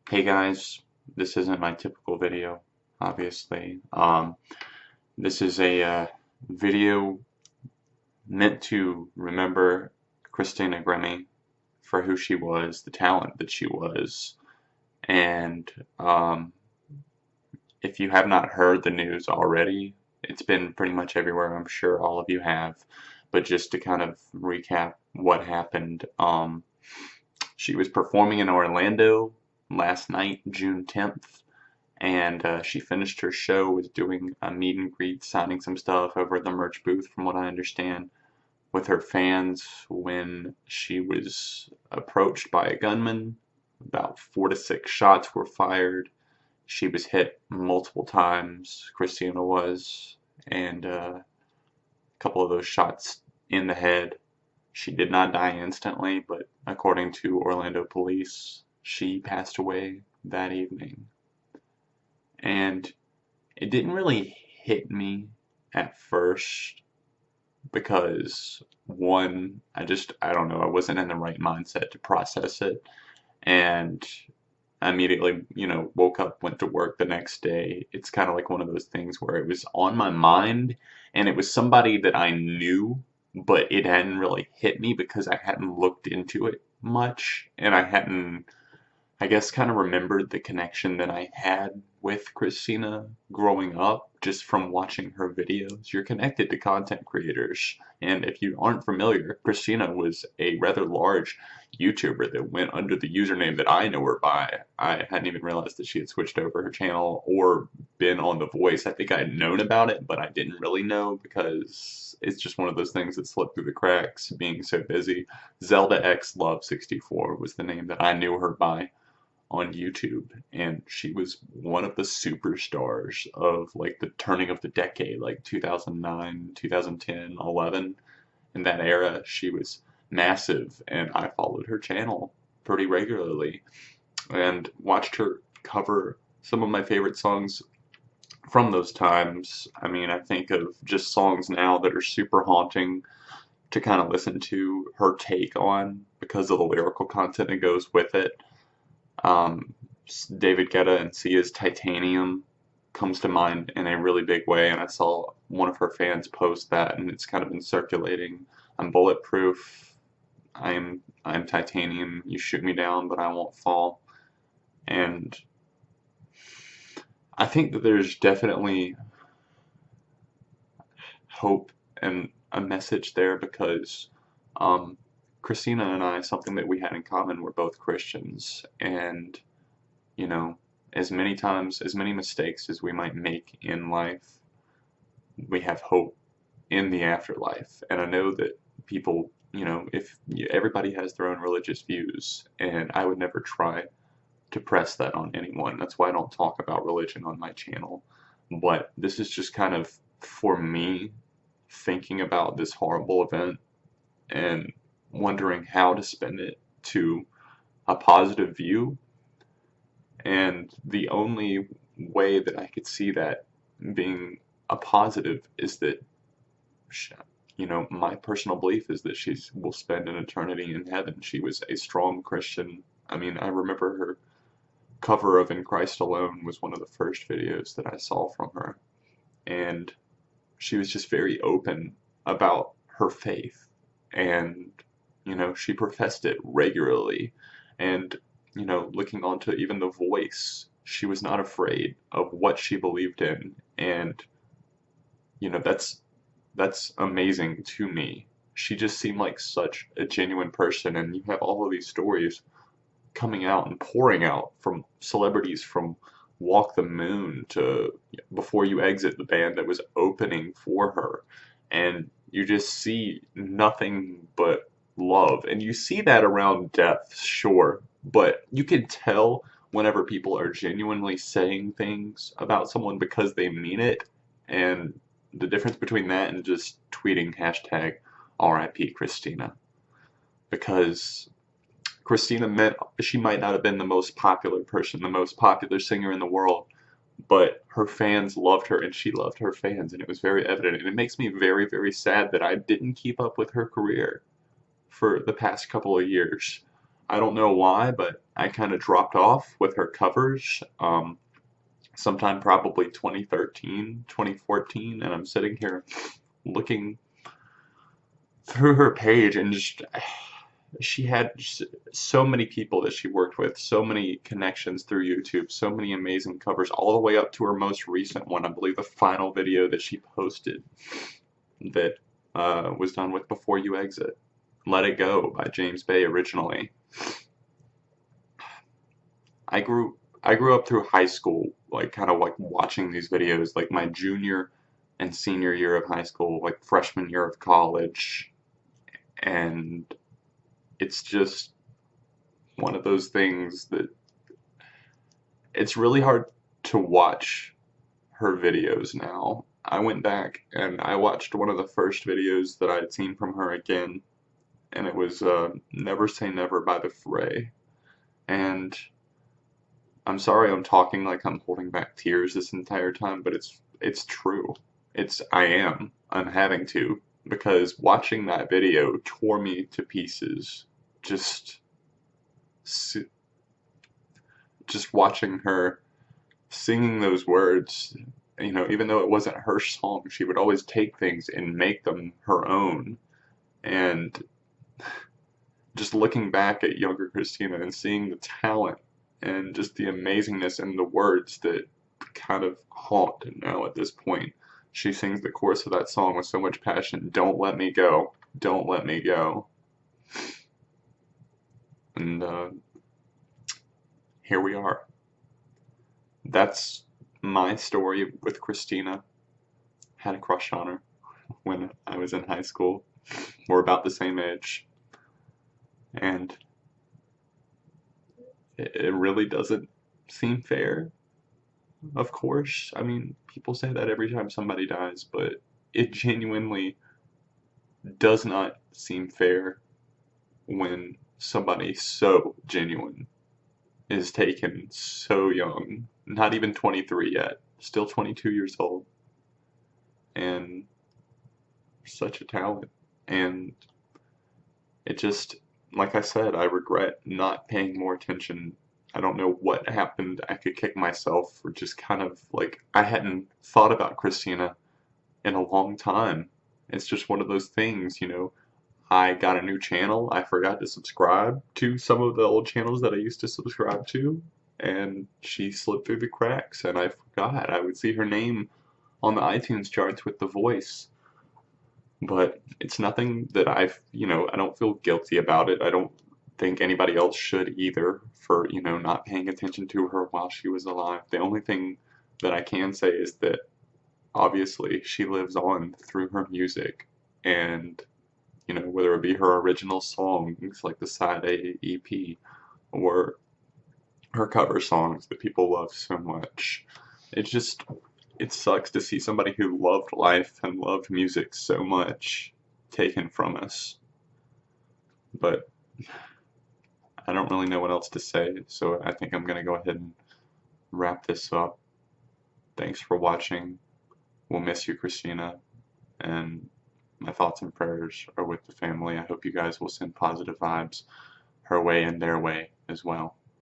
Hey guys, this isn't my typical video, obviously. This is a video meant to remember Christina Grimmie for who she was, the talent that she was, and if you have not heard the news already, it's been pretty much everywhere. I'm sure all of you have, but just to kind of recap what happened, she was performing in Orlando last night, June 10th. And she finished her show with doing a meet and greet, signing some stuff over at the merch booth, from what I understand, with her fans when she was approached by a gunman. About 4 to 6 shots were fired. She was hit multiple times, Christina was, and a couple of those shots in the head. She did not die instantly, but according to Orlando police, she passed away that evening. And it didn't really hit me at first because one, I don't know, I wasn't in the right mindset to process it. And I immediately, woke up, went to work the next day. It's kind of like one of those things where it was on my mind and it was somebody that I knew, but it hadn't really hit me because I hadn't looked into it much and I hadn't, I guess, kind of remembered the connection that I had with Christina growing up just from watching her videos. You're connected to content creators, and if you aren't familiar, Christina was a rather large YouTuber that went under the username that I know her by. I hadn't even realized that she had switched over her channel or been on The Voice. I think I had known about it, but I didn't really know because it's just one of those things that slipped through the cracks being so busy. Zelda X Love 64 was the name that I knew her by on YouTube, and she was one of the superstars of like the turning of the decade, like 2009, 2010, 11. In that era, she was massive, and I followed her channel pretty regularly and watched her cover some of my favorite songs from those times. I mean, I think of just songs now that are super haunting to kind of listen to her take on because of the lyrical content that goes with it. Um, David Guetta and Sia's Titanium comes to mind in a really big way, and I saw one of her fans post that, and it's kind of been circulating. I'm bulletproof. I'm titanium. You shoot me down, but I won't fall. And I think that there's definitely hope and a message there because um, Christina and I, something that we had in common, we're both Christians, and you know, as many times, as many mistakes as we might make in life, we have hope in the afterlife. And I know that people, if everybody has their own religious views, and I would never try to press that on anyone. That's why I don't talk about religion on my channel. But this is just kind of for me thinking about this horrible event and wondering how to spin it to a positive view. And the only way that I could see that being a positive is that, my personal belief is that she will spend an eternity in heaven. She was a strong Christian. I mean, I remember her cover of In Christ Alone was one of the first videos that I saw from her. And she was just very open about her faith. And, she professed it regularly. And looking onto even The Voice, she was not afraid of what she believed in, and that's amazing to me. She just seemed like such a genuine person, and you have all of these stories coming out and pouring out from celebrities from Walk the Moon to Before You Exit, the band that was opening for her, and you just see nothing but love. And you see that around death, sure, but you can tell whenever people are genuinely saying things about someone because they mean it, and the difference between that and just tweeting hashtag RIP Christina. Because Christina meant she might not have been the most popular person, the most popular singer in the world, but her fans loved her and she loved her fans, and it was very evident. And it makes me very, very sad that I didn't keep up with her career for the past couple of years. I don't know why, but I kind of dropped off with her covers. Sometime probably 2013, 2014, and I'm sitting here looking through her page and just she had so many people that she worked with, so many connections through YouTube, so many amazing covers, all the way up to her most recent one. I believe the final video that she posted that was done with Before You Exit. Let It Go by James Bay originally. I grew up through high school, like kind of like watching these videos, like my junior and senior year of high school, like freshman year of college, and it's just one of those things that it's really hard to watch her videos now. I went back and I watched one of the first videos that I had seen from her again, and it was Never Say Never by The Fray. And I'm sorry I'm talking like I'm holding back tears this entire time, but it's true. I'm having to, because watching that video tore me to pieces. Just just watching her singing those words, even though it wasn't her song, she would always take things and make them her own. And just looking back at younger Christina and seeing the talent and just the amazingness in the words that kind of haunt now at this point. She sings the chorus of that song with so much passion. Don't let me go. Don't let me go. And here we are. That's my story with Christina. Had a crush on her when I was in high school. We're about the same age. And it really doesn't seem fair. Of course, I mean, people say that every time somebody dies, but it genuinely does not seem fair when somebody so genuine is taken so young, not even 23 yet, still 22 years old, and such a talent. And it just, like I said, I regret not paying more attention. I don't know what happened. I could kick myself for just kind of like, I hadn't thought about Christina in a long time. It's just one of those things. I got a new channel. I forgot to subscribe to some of the old channels that I used to subscribe to, and she slipped through the cracks, and I forgot. I would see her name on the iTunes charts with The Voice, but it's nothing that I don't feel guilty about it. I don't think anybody else should either for, not paying attention to her while she was alive. The only thing that I can say is that obviously she lives on through her music, and whether it be her original songs like the Side A EP or her cover songs that people love so much. It sucks to see somebody who loved life and loved music so much taken from us. But I don't really know what else to say, so I think I'm going to go ahead and wrap this up. Thanks for watching. We'll miss you, Christina, and my thoughts and prayers are with the family. I hope you guys will send positive vibes her way and their way as well.